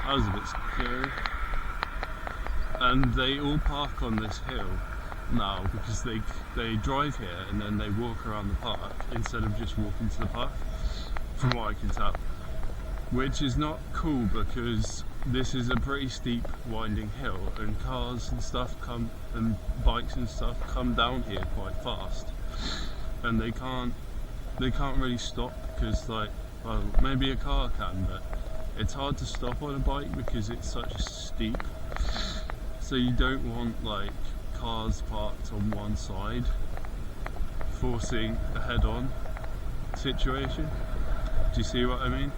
That was a bit scary. And they all park on this hill now because they drive here and then they walk around the park instead of just walking to the park, from what I can tell. Which is not cool because this is a pretty steep winding hill and cars and stuff come, and bikes and stuff come down here quite fast, and they can't really stop because, like, well, maybe a car can, but it's hard to stop on a bike because it's such steep. So you don't want like cars parked on one side forcing a head-on situation. Do you see what I mean?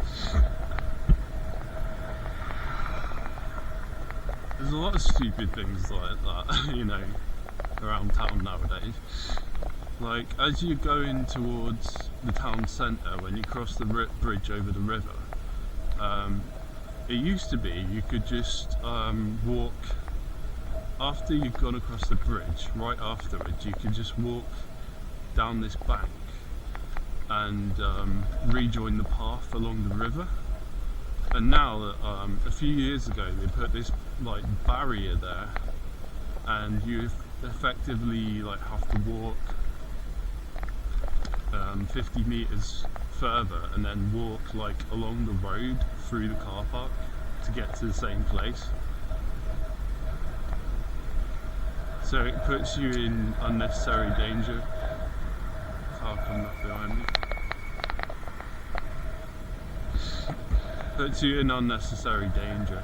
There's a lot of stupid things like that, you know, around town nowadays. Like, as you're going towards the town centre, when you cross the bridge over the river, it used to be you could just walk, after you've gone across the bridge, right afterwards, you could just walk down this bank and rejoin the path along the river. And now, a few years ago, they put this like barrier there, and you effectively like have to walk 50 meters further and then walk like along the road through the car park to get to the same place. So it puts you in unnecessary danger. Car coming up behind me. Puts you in unnecessary danger.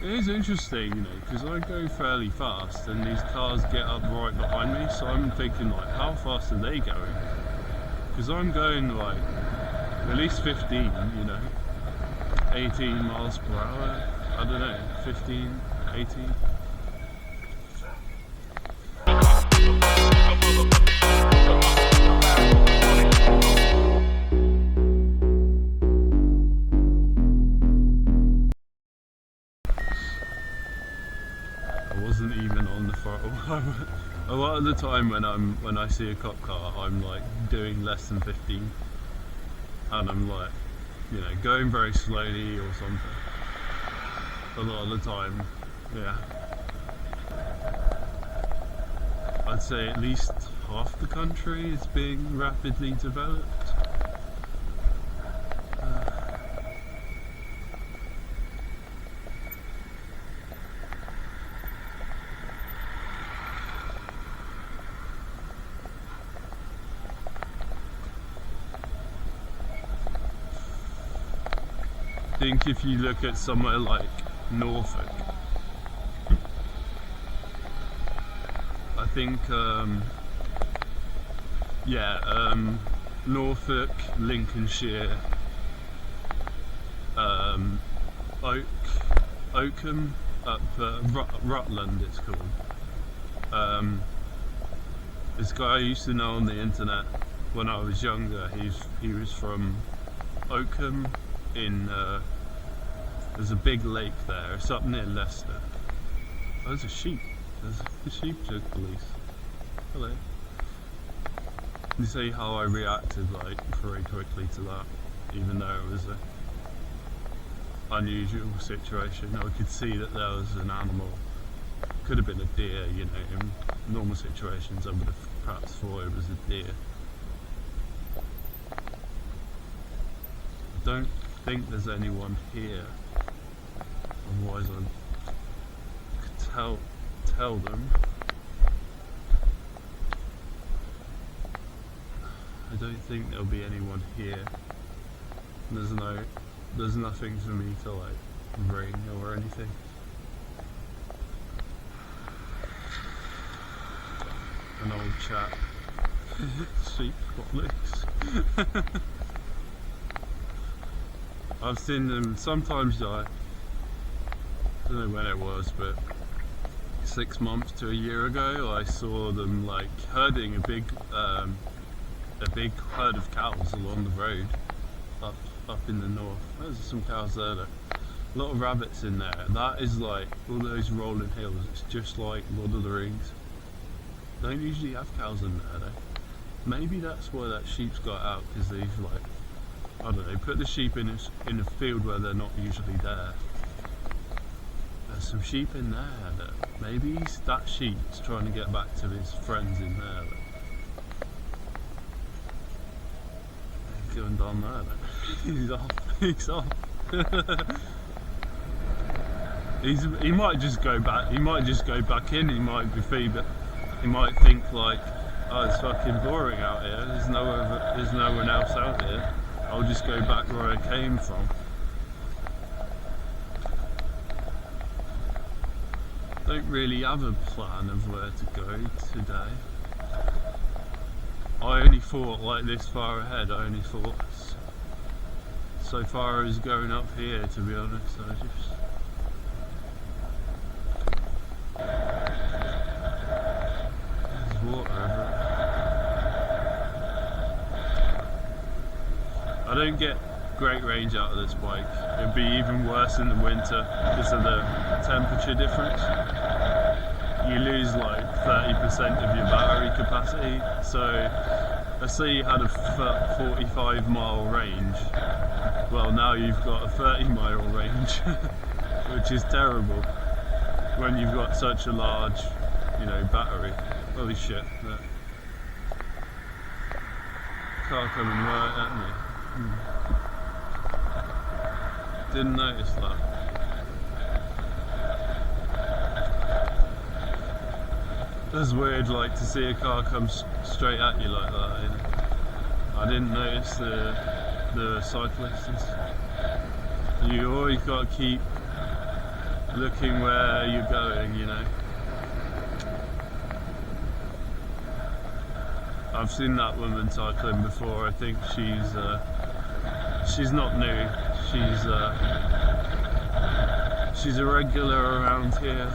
It is interesting, you know, because I go fairly fast and these cars get up right behind me, so I'm thinking like, how fast are they going? Because I'm going like at least 15, you know, 18 miles per hour, I don't know, 15, 18. Wasn't even on the throttle. A lot of the time when I see a cop car, I'm like doing less than 15, and I'm like, you know, going very slowly or something. A lot of the time, yeah. I'd say at least half the country is being rapidly developed. think if you look at somewhere like Norfolk, I think Norfolk, Lincolnshire, Oakham, up Rutland it's called. This guy I used to know on the internet when I was younger, he was from Oakham in, there's a big lake there, it's up near Leicester. Oh, there's a sheep, there's a sheep police. Hello. You see how I reacted like very quickly to that, even though it was a unusual situation. I could see that there was an animal, could have been a deer, you know, in normal situations I would have perhaps thought it was a deer. I don't think there's anyone here, otherwise I could tell them. I don't think there'll be anyone here. There's nothing for me to like ring or anything. An old chap. Sheep got loose. I've seen them sometimes. I don't know when it was, but 6 months to a year ago, I saw them like herding a big herd of cows along the road up in the north. There's some cows there though. A lot of rabbits in there. That is like all those rolling hills. It's just like Lord of the Rings. They don't usually have cows in there though. Maybe that's why that sheep's got out, because they've like, I don't know, put the sheep in a field where they're not usually there. There's some sheep in there that maybe that sheep's trying to get back to his friends in there. Going down there then. He's off. He might just go back in, he might be free, but he might think like, oh, it's fucking boring out here, there's no one else out here, I'll just go back where I came from. Don't really have a plan of where to go today. I only thought like this far ahead, I only thought so far as going up here, to be honest. There's water everywhere. I don't get great range out of this bike. It'd be even worse in the winter because of the temperature difference. You lose like 30% of your battery capacity. So let's say you had a 45 mile range. Well, now you've got a 30-mile range, which is terrible when you've got such a large, you know, battery. Holy shit! Car coming right at me. Didn't notice that. That's weird, like to see a car come straight at you like that. You know? I didn't notice the cyclists. You always got to keep looking where you're going, you know. I've seen that woman cycling before. I think she's not new. She's a regular around here.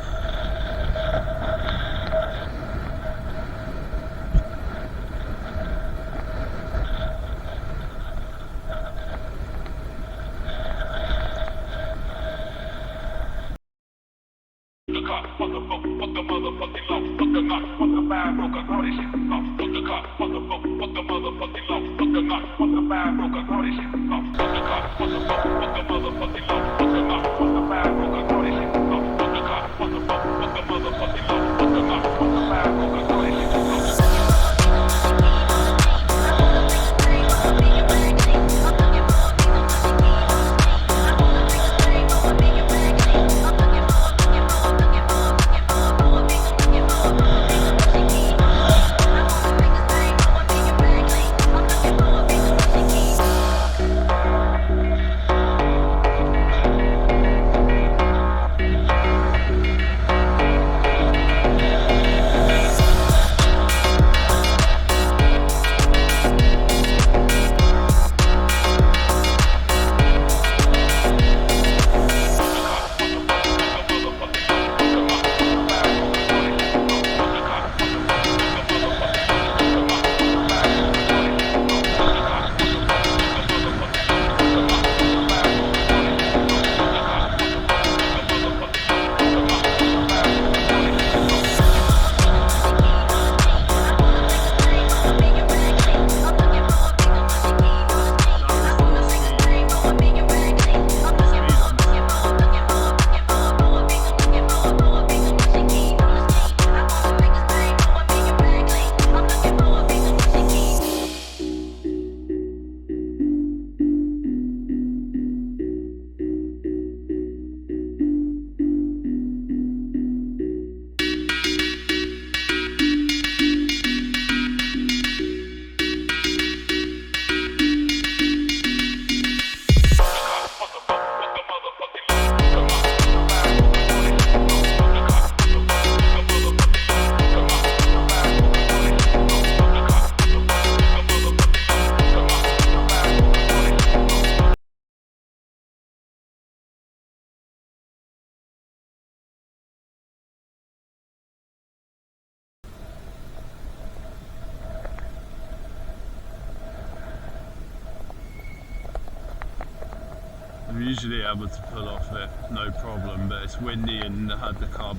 usually able to pull off it, no problem, but it's windy and I had the car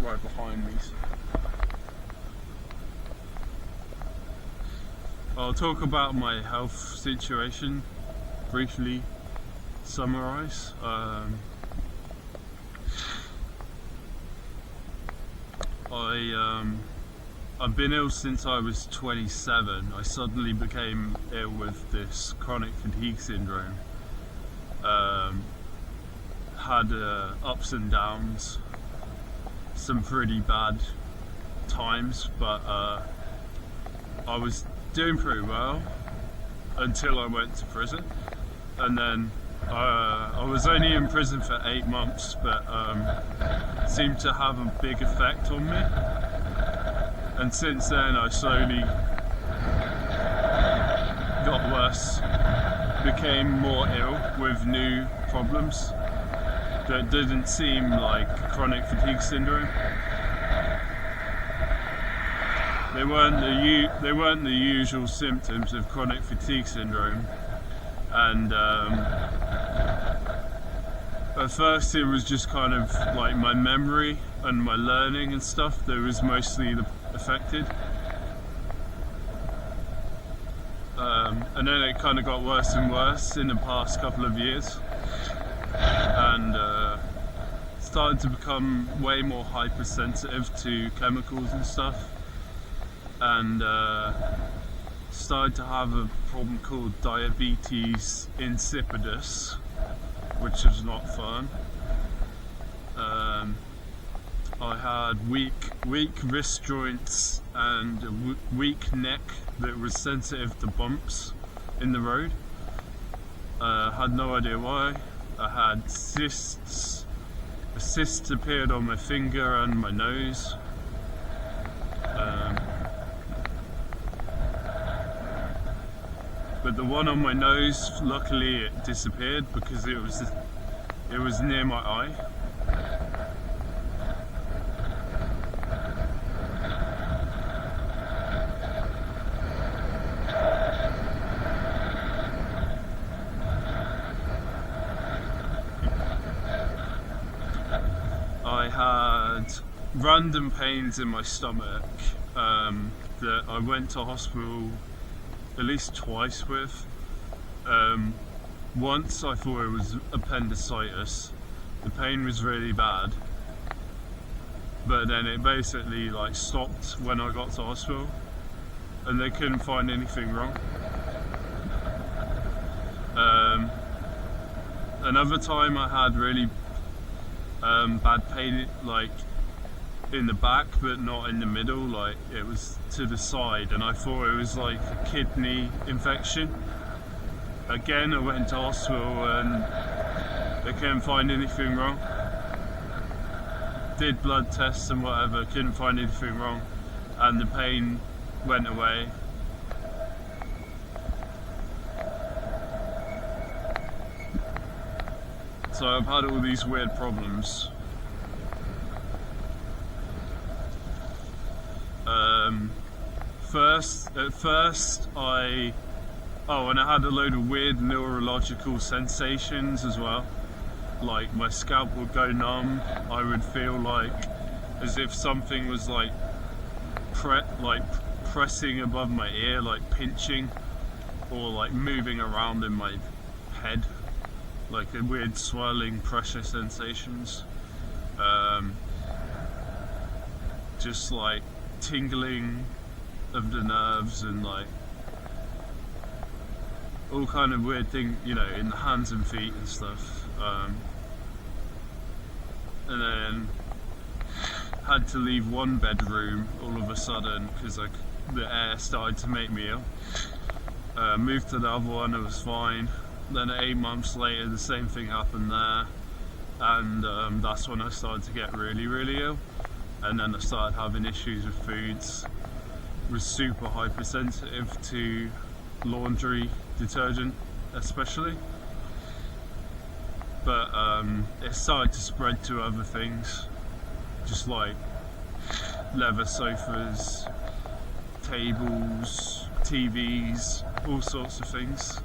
right behind me. So. I'll talk about my health situation, briefly summarise. I've been ill since I was 27. I suddenly became ill with this chronic fatigue syndrome. Had ups and downs, some pretty bad times, but I was doing pretty well until I went to prison, and then I was only in prison for 8 months, but seemed to have a big effect on me, and since then I slowly got worse, became more ill with new problems that didn't seem like chronic fatigue syndrome. They weren't the usual symptoms of chronic fatigue syndrome, and at first it was just kind of like my memory and my learning and stuff that was mostly affected, and then it kind of got worse and worse in the past couple of years, and started to become way more hypersensitive to chemicals and stuff, and started to have a problem called diabetes insipidus, which was not fun. I had weak wrist joints and a weak neck that was sensitive to bumps in the road. Had no idea why. I had cysts. A cyst appeared on my finger and my nose. But the one on my nose, luckily it disappeared because it was near my eye. I had random pains in my stomach that I went to hospital at least twice with. Once I thought it was appendicitis. The pain was really bad, but then it basically like stopped when I got to hospital, and they couldn't find anything wrong. Another time I had really bad pain, like in the back but not in the middle, like it was to the side, and I thought it was like a kidney infection. Again, I went to hospital and they couldn't find anything wrong. Did blood tests and whatever, couldn't find anything wrong, and the pain went away. So I've had all these weird problems. At first I had a load of weird neurological sensations as well. Like my scalp would go numb. I would feel like as if something was like pressing above my ear, like pinching, or like moving around in my head, like a weird swirling pressure sensations. Just like tingling of the nerves and like all kind of weird thing, you know, in the hands and feet and stuff. And then had to leave one bedroom all of a sudden because the air started to make me ill. Moved to the other one, it was fine. Then 8 months later the same thing happened there, and that's when I started to get really, really ill. And then I started having issues with foods. Was super hypersensitive to laundry detergent especially, but it started to spread to other things, just like leather sofas, tables, TVs, all sorts of things.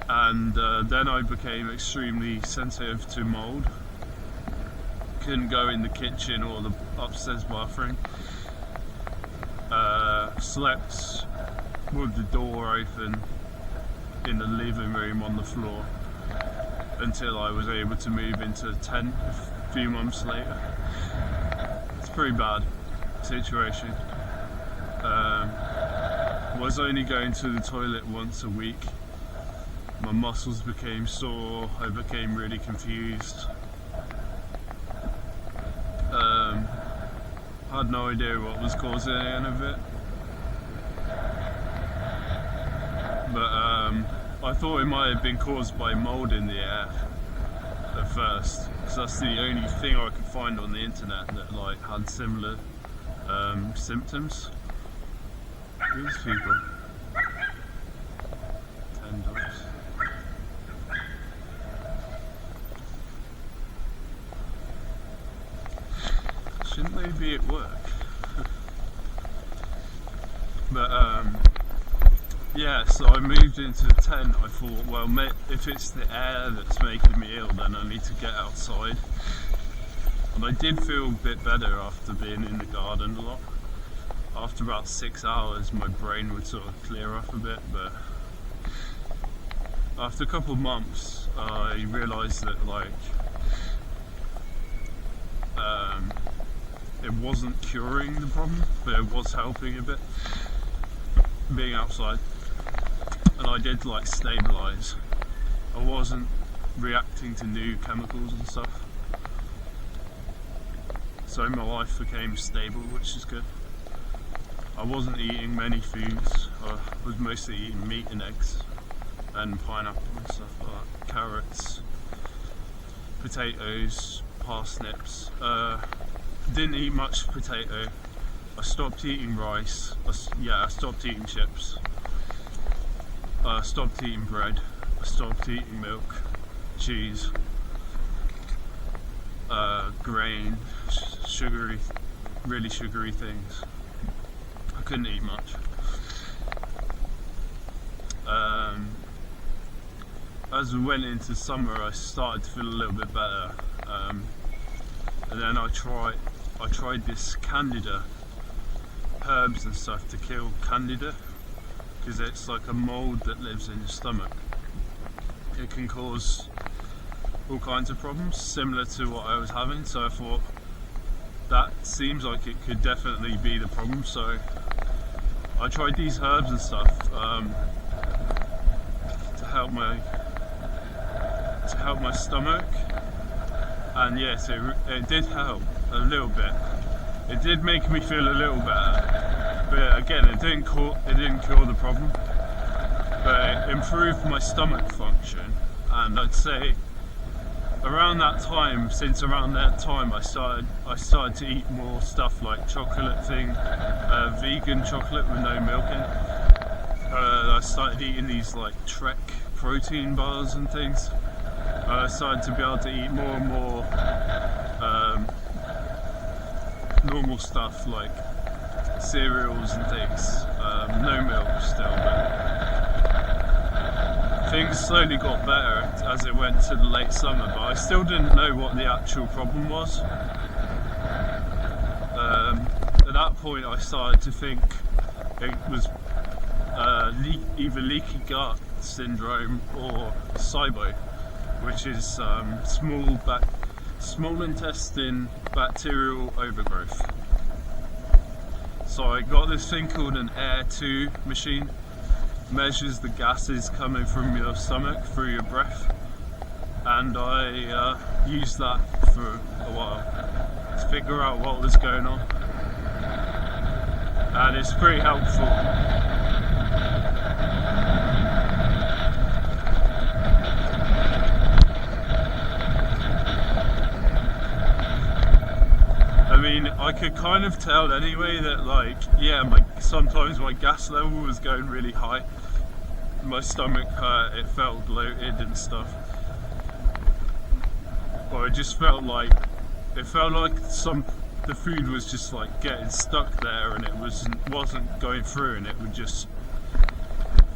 and then I became extremely sensitive to mold. Couldn't go in the kitchen or the upstairs bathroom. Slept with the door open in the living room on the floor until I was able to move into a tent a few months later. It's a pretty bad situation. Was only going to the toilet once a week. My muscles became sore, I became really confused. Had no idea what was causing any of it. But I thought it might have been caused by mold in the air at first, because that's the only thing I could find on the internet that like had similar symptoms. These people. 10 dogs. Shouldn't they be at work? But yeah, so I moved into the tent. I thought, well, if it's the air that's making me ill, then I need to get outside. And I did feel a bit better after being in the garden a lot. After about 6 hours, my brain would sort of clear up a bit, but after a couple of months, I realised that like it wasn't curing the problem, but it was helping a bit being outside. And I did like stabilise. I wasn't reacting to new chemicals and stuff, so my life became stable, which is good. I wasn't eating many foods. I was mostly eating meat and eggs and pineapple and stuff like that. Carrots, potatoes, parsnips. Didn't eat much potato. I stopped eating rice. I stopped eating chips. I stopped eating bread. I stopped eating milk, cheese, grain, sugary, really sugary things. I couldn't eat much. As we went into summer, I started to feel a little bit better, and then I tried this candida herbs and stuff to kill candida, because it's like a mold that lives in your stomach. It can cause all kinds of problems similar to what I was having, so I thought that seems like it could definitely be the problem. So I tried these herbs and stuff to help my stomach, and yes, it did help a little bit. It did make me feel a little better, but again, it didn't cure the problem, but it improved my stomach function. And I'd say around that time, I started to eat more stuff like chocolate vegan chocolate with no milk in it. I started eating these like Trek protein bars and things. I started to be able to eat more and more normal stuff like cereals and things. No milk still, but things slowly got better as it went to the late summer, but I still didn't know what the actual problem was. At that point I started to think it was either leaky gut syndrome or SIBO, which is small intestine bacterial overgrowth. So I got this thing called an Air2 machine. Measures the gases coming from your stomach through your breath, and I used that for a while to figure out what was going on, and it's pretty helpful. I mean, I could kind of tell anyway that like, yeah, sometimes my gas level was going really high. My stomach hurt, it felt bloated and stuff. But I just felt like, the food was just like getting stuck there, and it wasn't going through, and it would just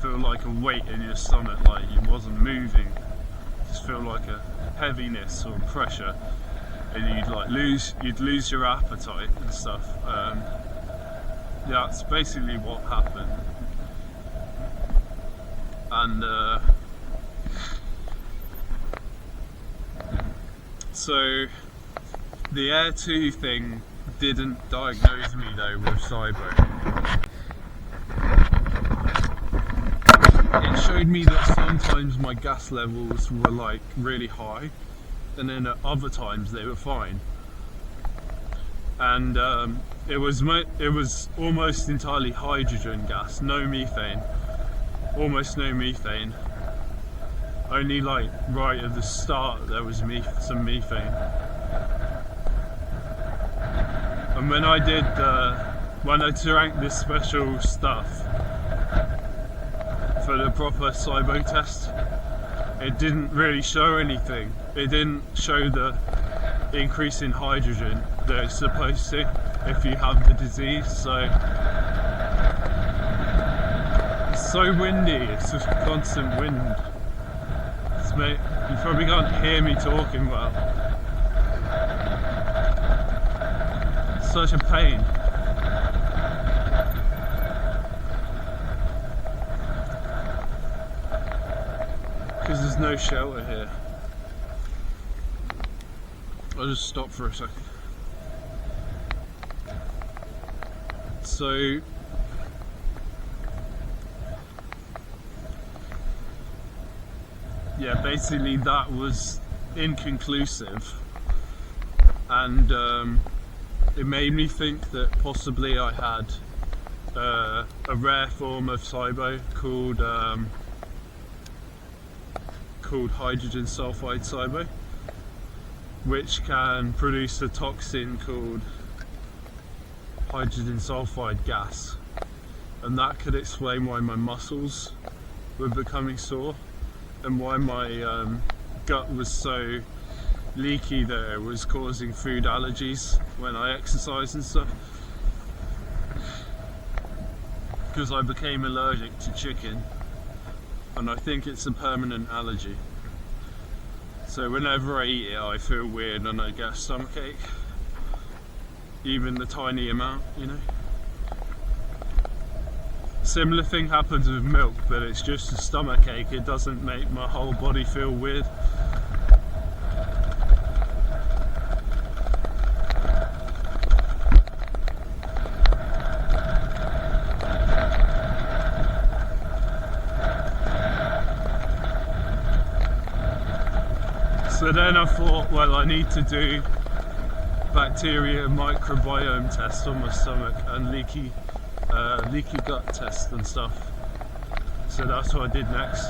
feel like a weight in your stomach, like you wasn't moving. Just feel like a heaviness or pressure, and you'd lose your appetite and stuff. Yeah, that's basically what happened. And so the Air 2 thing didn't diagnose me though with SIBO. It showed me that sometimes my gas levels were like really high, and then at other times they were fine. And it was almost entirely hydrogen gas, no methane, almost no methane. Only like right at the start there was some methane. And when I drank this special stuff for the proper SIBO test, it didn't really show anything. It didn't show the increase in hydrogen that it's supposed to if you have the disease. So it's so windy, it's just constant wind. You probably can't hear me talking well. It's such a pain. Because there's no shelter here. I'll just stop for a second. So yeah, basically that was inconclusive, and it made me think that possibly I had a rare form of SIBO called hydrogen sulfide SIBO, which can produce a toxin called hydrogen sulfide gas, and that could explain why my muscles were becoming sore and why my gut was so leaky that it was causing food allergies when I exercise and stuff, because I became allergic to chicken, and I think it's a permanent allergy. So whenever I eat it I feel weird and I get a stomachache, even the tiny amount, you know. Similar thing happens with milk, but it's just a stomachache. It doesn't make my whole body feel weird. So then I thought, well, I need to do bacteria microbiome test on my stomach and leaky gut test and stuff. So that's what I did next,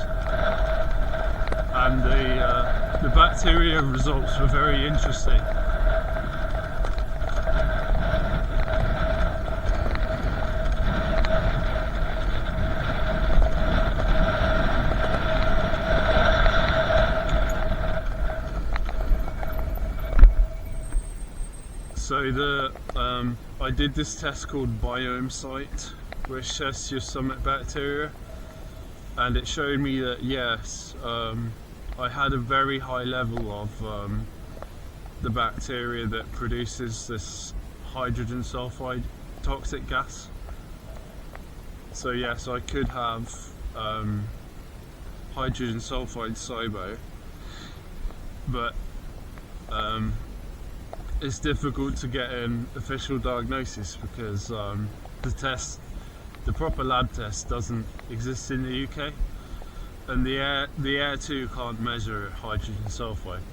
and the bacteria results were very interesting. So I did this test called Biome Site, which tests your stomach bacteria, and it showed me that yes, I had a very high level of the bacteria that produces this hydrogen sulfide toxic gas. So yes, I could have hydrogen sulfide SIBO, but it's difficult to get an official diagnosis because the proper lab test doesn't exist in the UK, and the Air 2 can't measure hydrogen sulfide.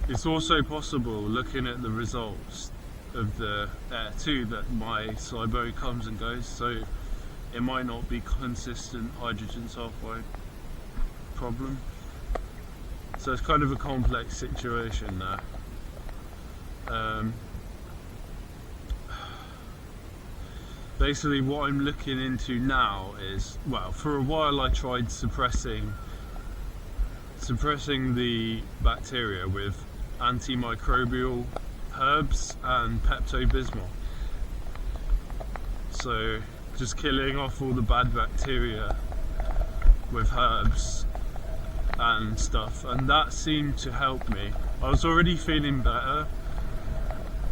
It's also possible, looking at the results of the Air 2, that my SIBO comes and goes, so it might not be consistent hydrogen sulfide problem. So it's kind of a complex situation now. Basically what I'm looking into now is, well, for a while I tried suppressing the bacteria with antimicrobial herbs and Pepto-Bismol. So just killing off all the bad bacteria with herbs and stuff, and that seemed to help me. I was already feeling better,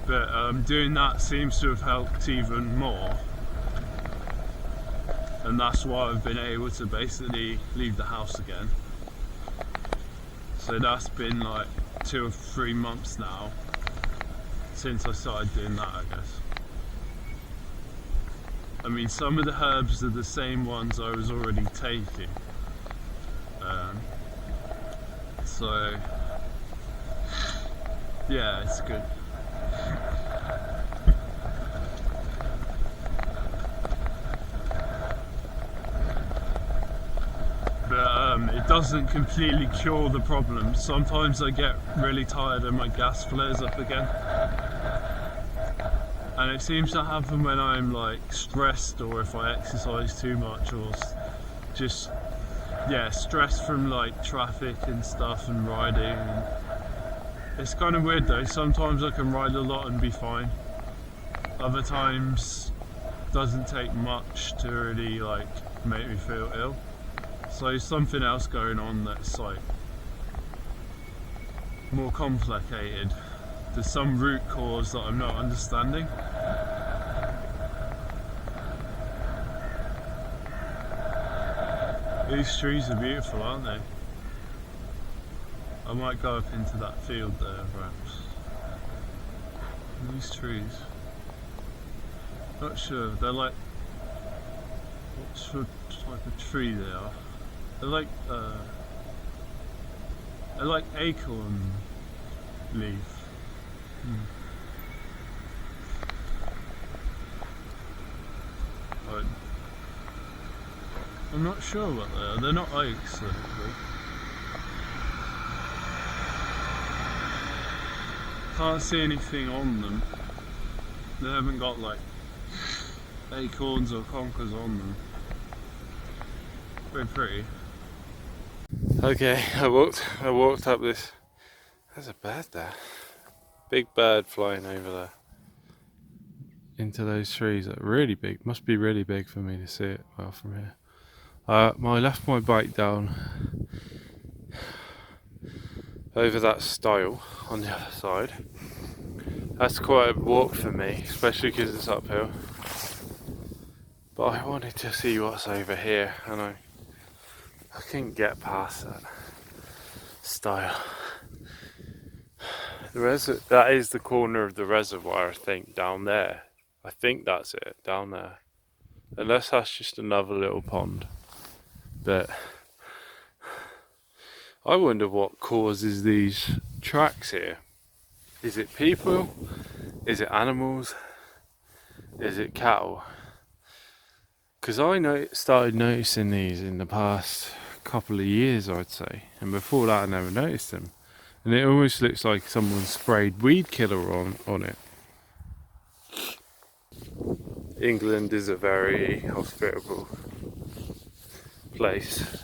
but doing that seems to have helped even more, and that's why I've been able to basically leave the house again. So that's been like 2 or 3 months now since I started doing that, I guess. I mean, some of the herbs are the same ones I was already taking. So, yeah, it's good. But it doesn't completely cure the problem. Sometimes I get really tired and my gas flares up again. And it seems to happen when I'm like stressed, or if I exercise too much, or just, yeah, stress from like traffic and stuff and riding. It's kind of weird though. Sometimes I can ride a lot and be fine. Other times doesn't take much to really like make me feel ill. So something else going on that's like more complicated. There's some root cause that I'm not understanding. These trees are beautiful, aren't they? I might go up into that field there, perhaps. These trees. Not sure. They're like, what sort of type of tree they are? They're like acorn leaf. But I'm not sure what they are. They're not oaks, though. Can't see anything on them. They haven't got like acorns or conkers on them. Very pretty. Okay, I walked up this. There's a bird there. Big bird flying over there. Into those trees. That really big. Must be really big for me to see it well from here. I left my bike down over that stile on the other side. That's quite a walk for me, especially because it's uphill. But I wanted to see what's over here, and I couldn't get past that stile. That is the corner of the reservoir, I think, down there. I think that's it, down there. Unless that's just another little pond. But I wonder what causes these tracks here. Is it people? Is it animals? Is it cattle? Because I started noticing these in the past couple of years, I'd say. And before that I never noticed them. And it almost looks like someone sprayed weed killer on it. England is a very hospitable place.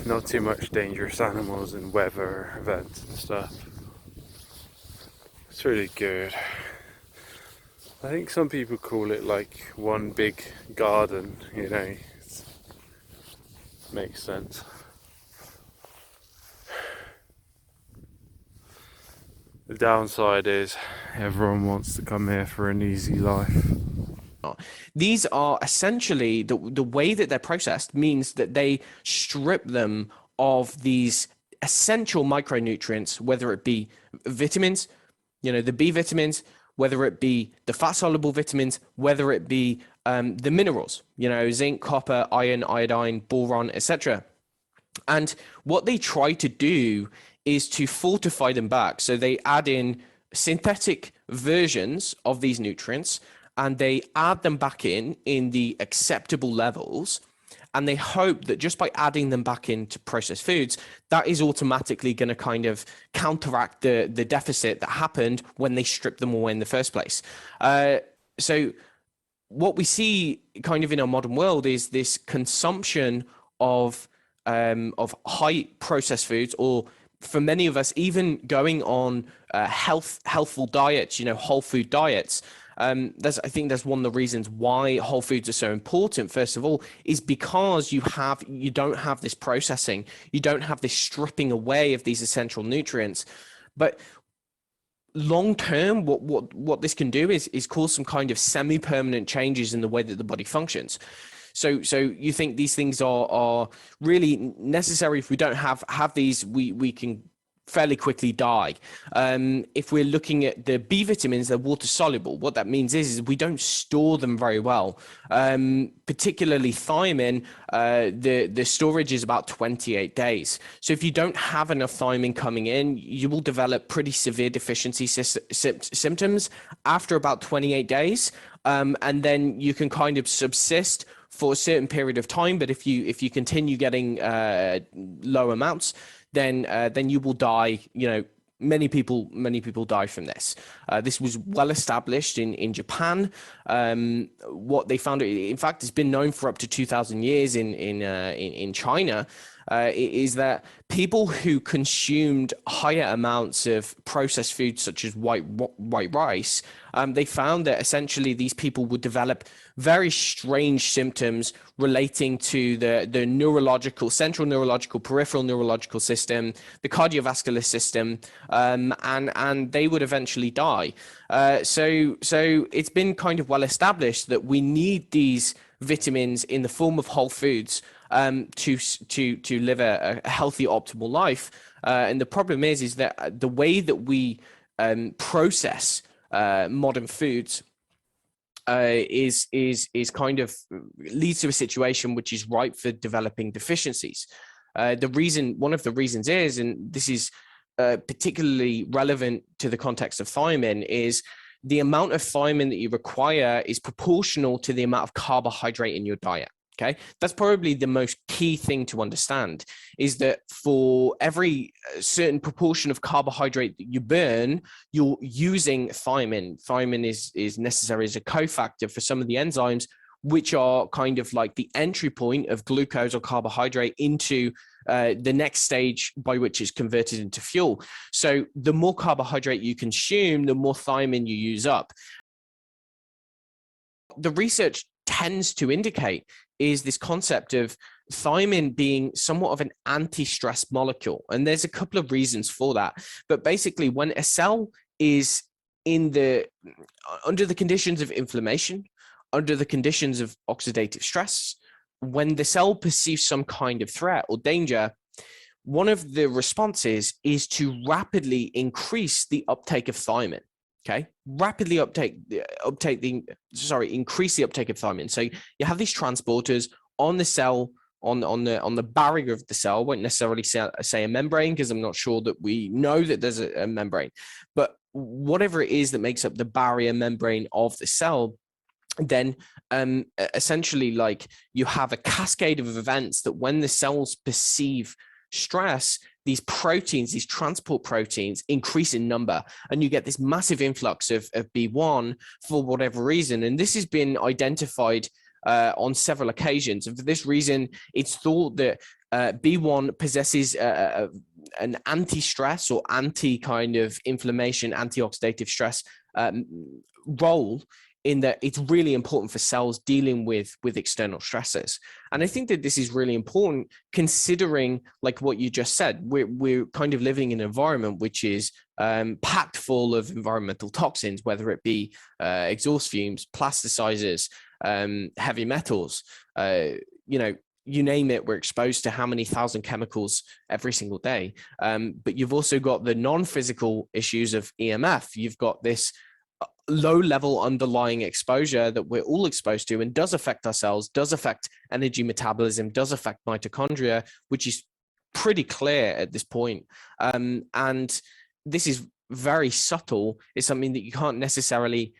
Not too much dangerous animals and weather events and stuff. It's really good. I think some people call it like one big garden, you know. Makes sense. The downside is everyone wants to come here for an easy life. These are essentially, the way that they're processed means that they strip them of these essential micronutrients, whether it be vitamins, the B vitamins, whether it be the fat soluble vitamins, whether it be the minerals, zinc, copper, iron, iodine, boron, etc. And what they try to do is to fortify them back. So they add in synthetic versions of these nutrients, and they add them back in the acceptable levels, and they hope that just by adding them back into processed foods, that is automatically going to kind of counteract the deficit that happened when they stripped them away in the first place. So what we see kind of in our modern world is this consumption of high processed foods, or for many of us, even going on healthful diets, whole food diets. I think that's one of the reasons why whole foods are so important. First of all, is because you don't have this processing, you don't have this stripping away of these essential nutrients. But long term, what this can do is cause some kind of semi-permanent changes in the way that the body functions. So you think these things are really necessary? If we don't have these, we can fairly quickly die. If we're looking at the B vitamins, they're water soluble. What that means is we don't store them very well. Particularly thiamine, the storage is about 28 days. So if you don't have enough thiamine coming in, you will develop pretty severe deficiency symptoms after about 28 days. And then you can kind of subsist for a certain period of time. But if you continue getting low amounts, then you will die. Many people die from this. This was well established in Japan. What they found, in fact, it's been known for up to 2,000 years in China. Is that people who consumed higher amounts of processed foods such as white rice, they found that essentially these people would develop very strange symptoms relating to the neurological, central neurological, peripheral neurological system, the cardiovascular system, and they would eventually die. So it's been kind of well established that we need these vitamins in the form of whole foods to live a healthy, optimal life. And the problem is that the way that we process modern foods is kind of leads to a situation which is ripe for developing deficiencies. One of the reasons is, and this is particularly relevant to the context of thiamine, is the amount of thiamine that you require is proportional to the amount of carbohydrate in your diet. Okay, that's probably the most key thing to understand, is that for every certain proportion of carbohydrate that you burn, you're using thiamine. Thiamine is necessary as a cofactor for some of the enzymes, which are kind of like the entry point of glucose or carbohydrate into the next stage by which it's converted into fuel. So the more carbohydrate you consume, the more thiamine you use up. The research tends to indicate is this concept of thiamine being somewhat of an anti-stress molecule. And there's a couple of reasons for that. But basically, when a cell is under the conditions of inflammation, under the conditions of oxidative stress, when the cell perceives some kind of threat or danger, one of the responses is to rapidly increase the uptake of thiamine. Okay, rapidly increase the uptake of thiamine. So you have these transporters on the cell, on the barrier of the cell. I won't necessarily say a membrane, because I'm not sure that we know that there's a membrane, but whatever it is that makes up the barrier membrane of the cell, then essentially, like, you have a cascade of events that when the cells perceive stress, these proteins, these transport proteins, increase in number, and you get this massive influx of B1 for whatever reason. And this has been identified on several occasions. And for this reason, it's thought that B1 possesses an anti-stress or anti-kind of inflammation, anti-oxidative stress role, in that it's really important for cells dealing with external stresses. And I think that this is really important, considering, like what you just said, we're kind of living in an environment which is packed full of environmental toxins, whether it be exhaust fumes, plasticizers, heavy metals, you name it, we're exposed to how many thousand chemicals every single day. But you've also got the non-physical issues of EMF. You've got this low level underlying exposure that we're all exposed to, and does affect our cells, does affect energy metabolism, does affect mitochondria, which is pretty clear at this point. And this is very subtle. It's something that you can't necessarily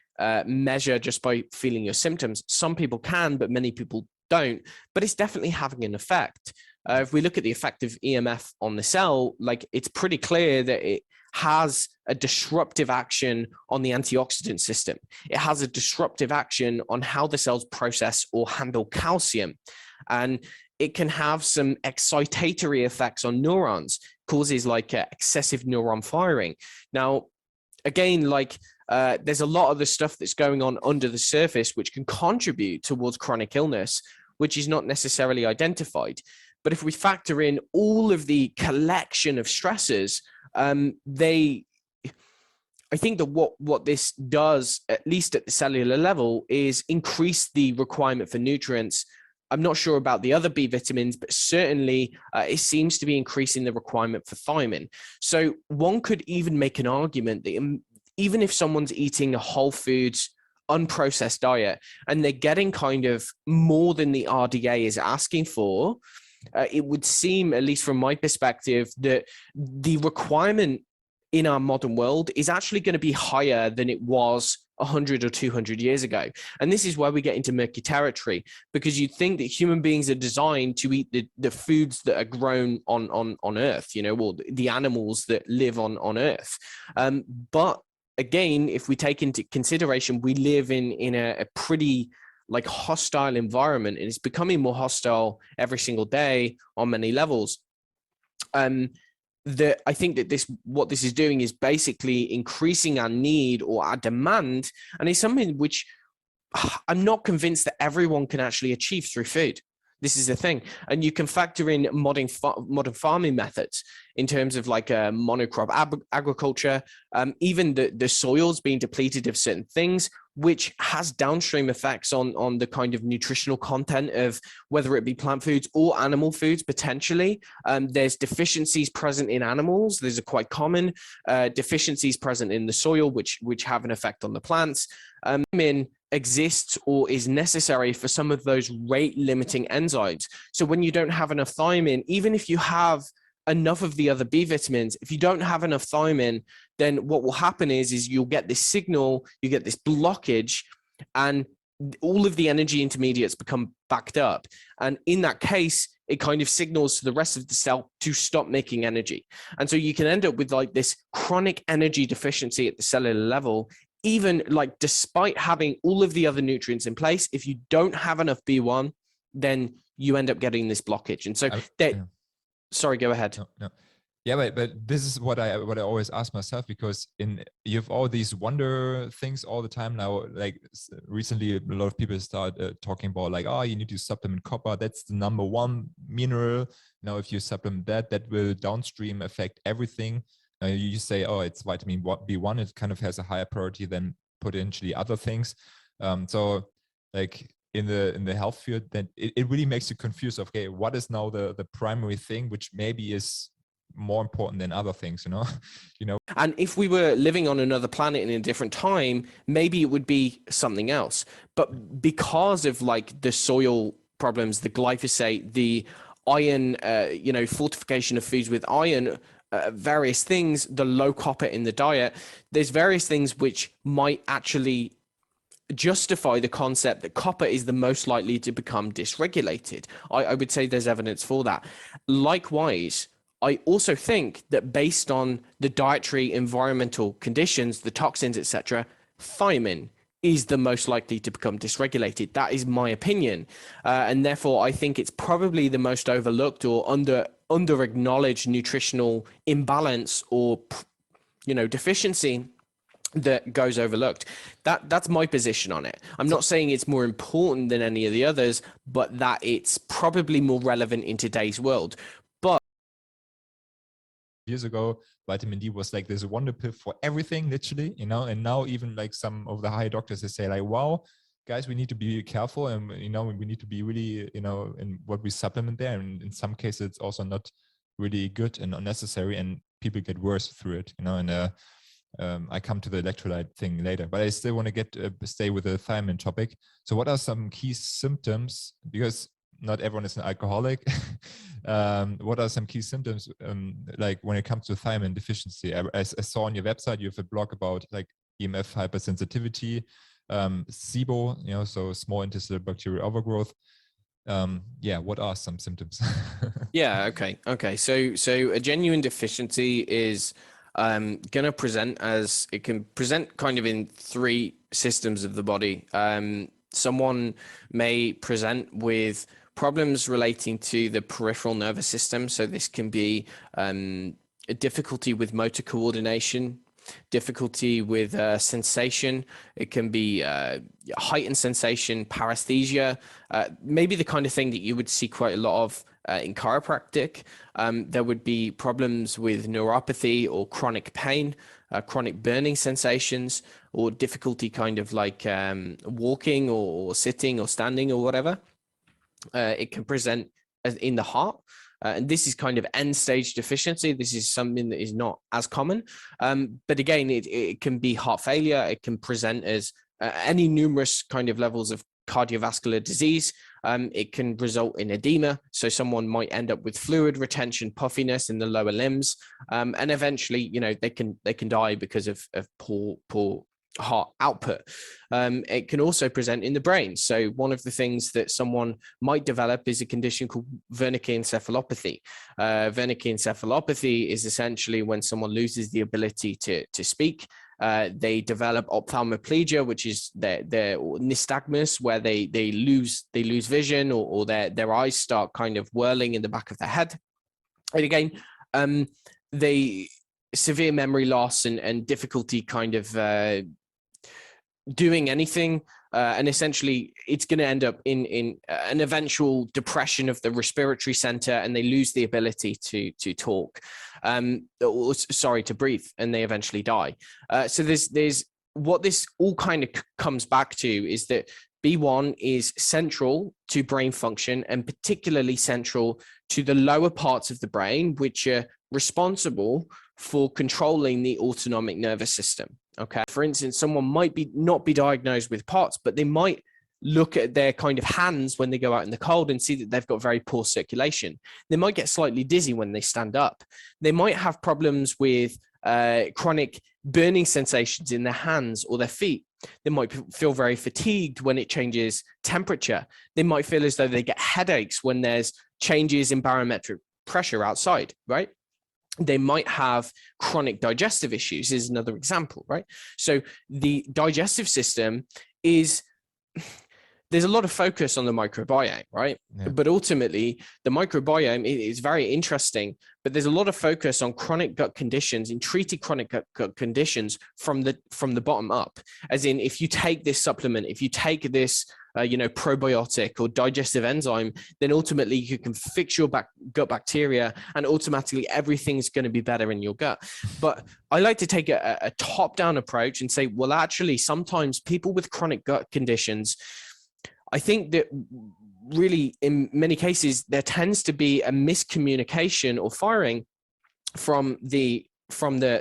measure just by feeling your symptoms. Some people can, but many people don't. But it's definitely having an effect. If we look at the effect of EMF on the cell, like, it's pretty clear that it has a disruptive action on the antioxidant system. It has a disruptive action on how the cells process or handle calcium. And it can have some excitatory effects on neurons, causes like excessive neuron firing. Now, again, like, there's a lot of the stuff that's going on under the surface which can contribute towards chronic illness, which is not necessarily identified. But if we factor in all of the collection of stressors, I think that what this does, at least at the cellular level, is increase the requirement for nutrients. I'm not sure about the other B vitamins, but certainly it seems to be increasing the requirement for thiamine. So one could even make an argument that even if someone's eating a whole foods, unprocessed diet, and they're getting kind of more than the RDA is asking for, it would seem, at least from my perspective, that the requirement in our modern world is actually going to be higher than it was 100 or 200 years ago. And this is where we get into murky territory, because you'd think that human beings are designed to eat the foods that are grown on Earth, or the animals that live on Earth. But again, if we take into consideration, we live in a pretty hostile environment, and it's becoming more hostile every single day on many levels. I think that what this is doing is basically increasing our need or our demand, and it's something which I'm not convinced that everyone can actually achieve through food. This is the thing. And you can factor in modern farming methods in terms of monocrop agriculture, even the soils being depleted of certain things, which has downstream effects on the kind of nutritional content of whether it be plant foods or animal foods, potentially. There's deficiencies present in animals. There's a quite common deficiencies present in the soil, which have an effect on the plants. Exists or is necessary for some of those rate limiting enzymes. So when you don't have enough thiamine, even if you have enough of the other B vitamins, if you don't have enough thiamine, then what will happen is you'll get this signal, you get this blockage, and all of the energy intermediates become backed up. And in that case, it kind of signals to the rest of the cell to stop making energy. And so you can end up with this chronic energy deficiency at the cellular level, even despite having all of the other nutrients in place. If you don't have enough B1, then you end up getting this blockage. And so sorry, go ahead. No. Yeah, but this is what I always ask myself, because you have all these wonder things all the time now. Recently, a lot of people start talking about you need to supplement copper. That's the number one mineral. Now, if you supplement that will downstream affect everything. You say, oh, it's vitamin B1. It kind of has a higher priority than potentially other things. So in the health field, then it really makes you confused. Okay, what is now the primary thing, which maybe is more important than other things, And if we were living on another planet in a different time, maybe it would be something else. But because of the soil problems, the glyphosate, the iron, fortification of foods with iron, various things, the low copper in the diet, there's various things which might actually justify the concept that copper is the most likely to become dysregulated. I would say there's evidence for that. Likewise, I also think that based on the dietary environmental conditions, the toxins, etc., thiamine is the most likely to become dysregulated. That is my opinion. And therefore, I think it's probably the most overlooked or under acknowledged nutritional imbalance or deficiency that goes overlooked. That's my position on it. I'm not saying it's more important than any of the others, but that it's probably more relevant in today's world. But years ago, vitamin D was this wonder pill for everything, literally, and now even some of the high doctors, they say wow, guys, we need to be careful, and we need to be really in what we supplement there, and in some cases it's also not really good and unnecessary, and people get worse through it, and I come to the electrolyte thing later, but I still want to stay with the thiamine topic. So what are some key symptoms, because not everyone is an alcoholic? What are some key symptoms when it comes to thiamine deficiency? I saw on your website you have a blog about EMF hypersensitivity, SIBO, so small intestinal bacterial overgrowth. What are some symptoms? Okay. So a genuine deficiency is going to present as, it can present kind of in three systems of the body. Someone may present with problems relating to the peripheral nervous system. So this can be a difficulty with motor coordination. difficulty with sensation. It can be heightened sensation, paresthesia, maybe the kind of thing that you would see quite a lot of in chiropractic. There would be problems with neuropathy or chronic pain, chronic burning sensations, or difficulty kind of like walking or sitting or standing or whatever. It can present as in the heart. And this is kind of end stage deficiency. This is something that is not as common. But again, it can be heart failure. It can present as any numerous kind of levels of cardiovascular disease. It can result in edema. So someone might end up with fluid retention, puffiness in the lower limbs. And eventually, they can die because of poor heart output. It can also present in the brain. So one of the things that someone might develop is a condition called Wernicke encephalopathy. Wernicke encephalopathy is essentially when someone loses the ability to speak. They develop ophthalmoplegia, which is their nystagmus, where they lose vision, or their eyes start kind of whirling in the back of their head. And again, they severe memory loss and difficulty kind of doing anything, and essentially it's going to end up in an eventual depression of the respiratory center, and they lose the ability to talk, to breathe, and they eventually die. So there's what this all kind of comes back to is that B1 is central to brain function, and particularly central to the lower parts of the brain, which are responsible for controlling the autonomic nervous system. Okay. For instance, someone might not be diagnosed with POTS, but they might look at their kind of hands when they go out in the cold and see that they've got very poor circulation. They might get slightly dizzy when they stand up. They might have problems with chronic burning sensations in their hands or their feet. They might feel very fatigued when it changes temperature. They might feel as though they get headaches when there's changes in barometric pressure outside, right? They might have chronic digestive issues is another example, right? So the digestive system there's a lot of focus on the microbiome, right? Yeah. But ultimately the microbiome is very interesting, but there's a lot of focus on chronic gut conditions and treating chronic gut conditions from the bottom up. As in, if you take this supplement, if you take this probiotic or digestive enzyme, then ultimately you can fix your gut bacteria, and automatically everything's going to be better in your gut. But I like to take a top-down approach and say, well, actually, sometimes people with chronic gut conditions, I think that really in many cases, there tends to be a miscommunication or firing from the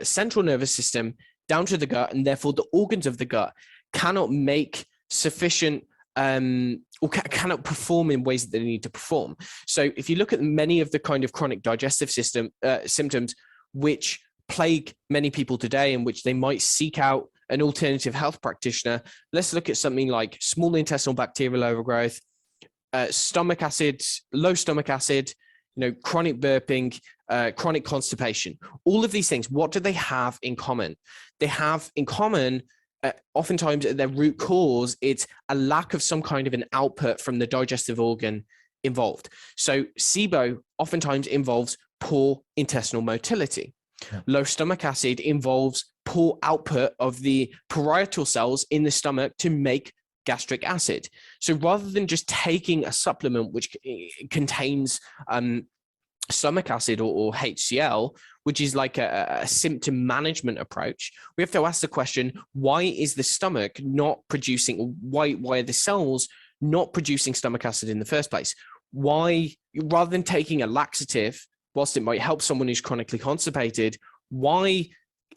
central nervous system down to the gut, and therefore the organs of the gut cannot make sufficient or cannot perform in ways that they need to perform. So if you look at many of the kind of chronic digestive system symptoms which plague many people today, in which they might seek out an alternative health practitioner, let's look at something like small intestinal bacterial overgrowth, stomach acid, low stomach acid, chronic burping, chronic constipation. All of these things, what do they have in common? They have in common oftentimes at their root cause, it's a lack of some kind of an output from the digestive organ involved. So SIBO oftentimes involves poor intestinal motility. Yeah. Low stomach acid involves poor output of the parietal cells in the stomach to make gastric acid. So rather than just taking a supplement which contains stomach acid or HCl, which is like a symptom management approach, we have to ask the question, why is the stomach not producing, why are the cells not producing stomach acid in the first place? Why, rather than taking a laxative, whilst it might help someone who's chronically constipated, why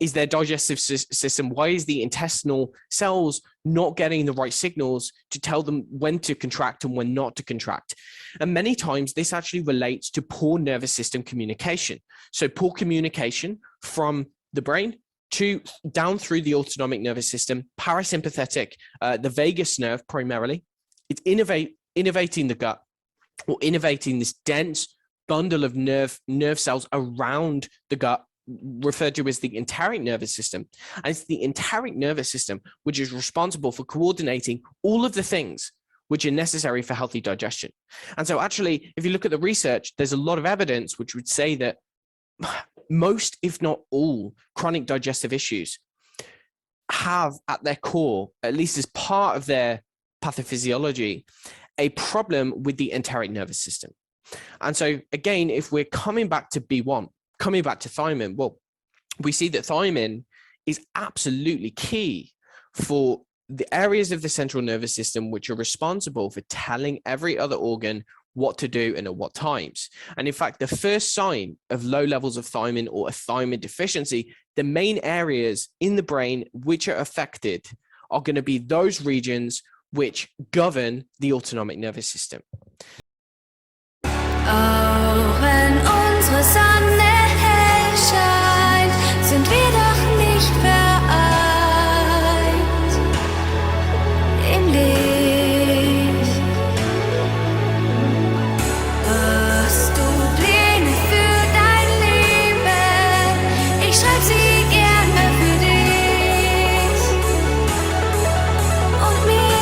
is their digestive system, why is the intestinal cells not getting the right signals to tell them when to contract and when not to contract? And many times this actually relates to poor nervous system communication. So poor communication from the brain to down through the autonomic nervous system, parasympathetic, the vagus nerve primarily. It's innervating the gut, or innervating this dense bundle of nerve cells around the gut, referred to as the enteric nervous system. And it's the enteric nervous system which is responsible for coordinating all of the things which are necessary for healthy digestion. And so actually, if you look at the research, there's a lot of evidence which would say that most, if not all, chronic digestive issues have at their core, at least as part of their pathophysiology, a problem with the enteric nervous system. And so again, if we're coming back to B1, coming back to thiamine, well, we see that thiamine is absolutely key for the areas of the central nervous system which are responsible for telling every other organ what to do and at what times. And in fact, the first sign of low levels of thiamine or a thiamine deficiency, the main areas in the brain which are affected are going to be those regions which govern the autonomic nervous system. Auch wenn unsere Sonne hell scheint, sind wir doch nicht vereint im Licht. Hast du Pläne für dein Leben? Ich schreib sie gerne für dich und mich.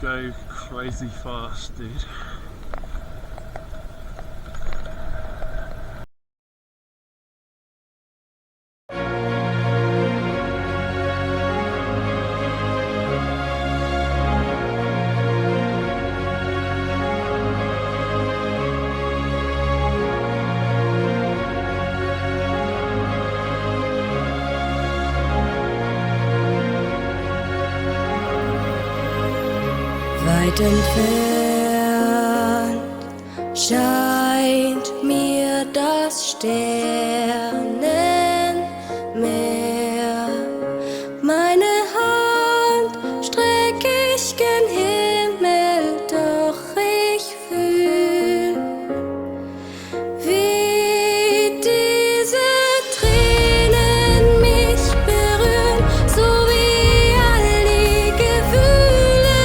go crazy fast, dude. Weit entfernt scheint mir das Sternenmeer. Meine Hand streck ich gen Himmel, doch ich fühl, wie diese Tränen mich berühren, so wie all die Gefühle,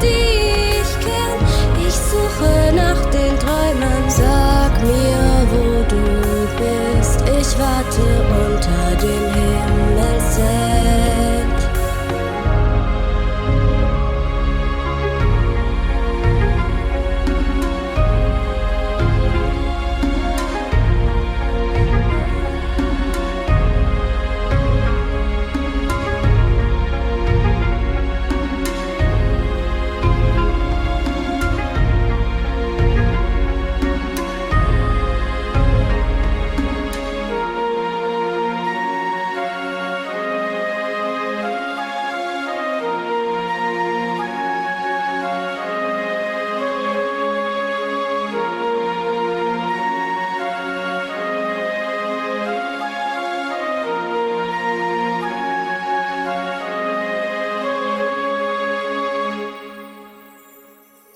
die ich kenn. Ich suche nach den Träumen, sag mir, wo du bist. Ich warte unter dem Himmelszelt.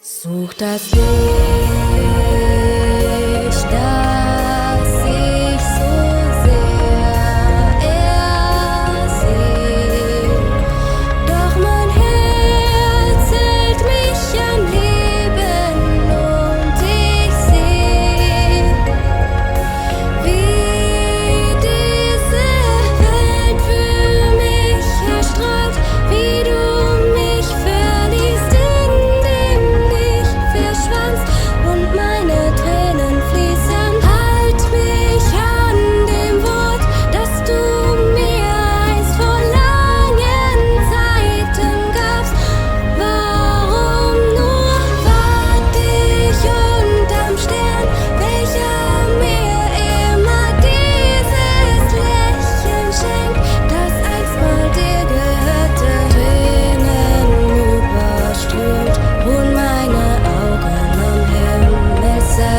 Such das Licht, das ich so sehr ersehn. Doch mein Herz hält mich am Leben und ich seh, wie diese Welt für mich erstrahlt, wie du mich verliest, in dem Licht verschwandst und meine Tränen fließen. Halt mich an dem Wort, das du mir einst vor langen Zeiten gabst. Warum nur wart ich unterm Stern, welcher mir immer dieses Lächeln schenkt, das einst mal dir gehörte. Tränen überströmt ruhen meine Augen am Himmelszelt.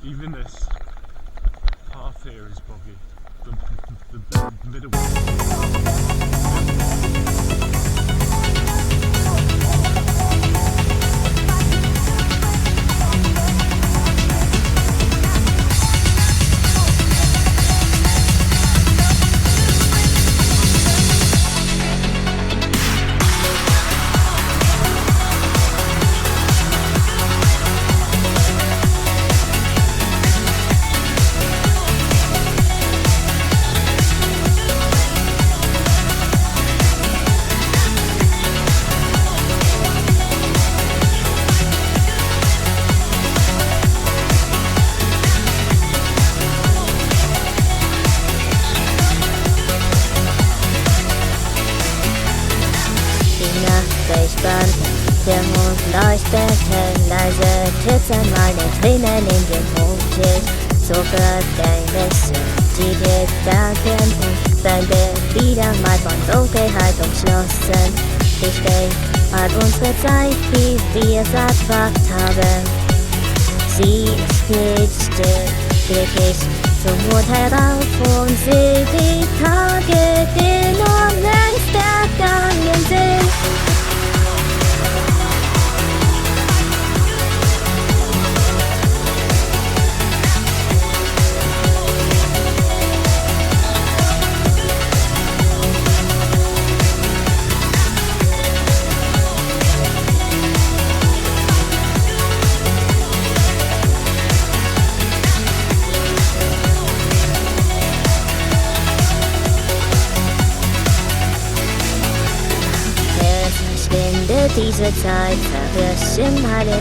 Even this path here is boggy. The middle. Die Nachtsichtbahn, der Mond leuchtet hell, leise glitzern meine Tränen in den Mondlicht. So vergänglich sind die Gedanken, sein Bild wieder mal von Dunkelheit umschlossen. Ich denk an unsere Zeit, wie wir es erwacht haben. Sie ist nicht still, wirklich zum Mond herauf und sehe die Tage, die nur längst ergangen sind. diese Zeit verwischen meine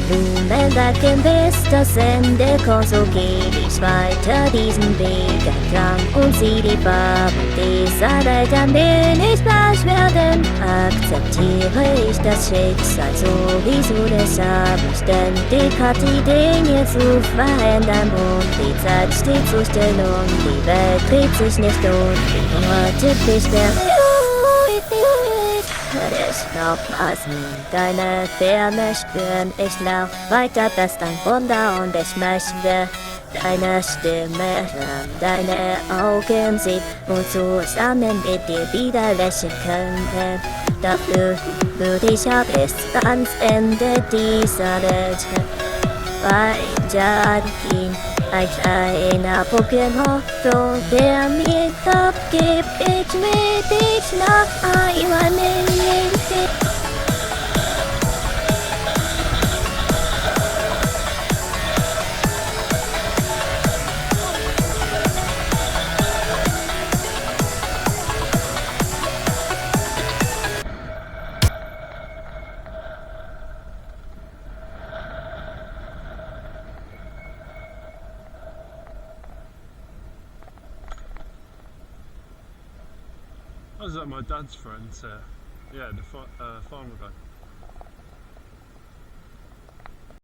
Blumen wecken bis das Ende, so geh ich weiter diesen Weg entlang und sieh die Farben dieser Welt, an denen ich bleich werden. Akzeptiere ich das Schicksal sowieso, deshalb ständig hat die Dinge zu verändern und die Zeit steht zu still und die Welt dreht sich nicht und heute bist du. Ich glaub, deine Wärme spüren, ich lauf weiter, das ist ein Wunder und ich möchte deine Stimme hören, deine Augen sehen und zusammen mit dir wieder lächeln können. Dafür würde ich ja bis ans Ende dieser Welt weitergehen. Ein kleiner Funken Hoffnung, der mir Kraft gibt, ich mit dich noch einmal leben. I was at my dad's friend's, yeah, the farmer guy.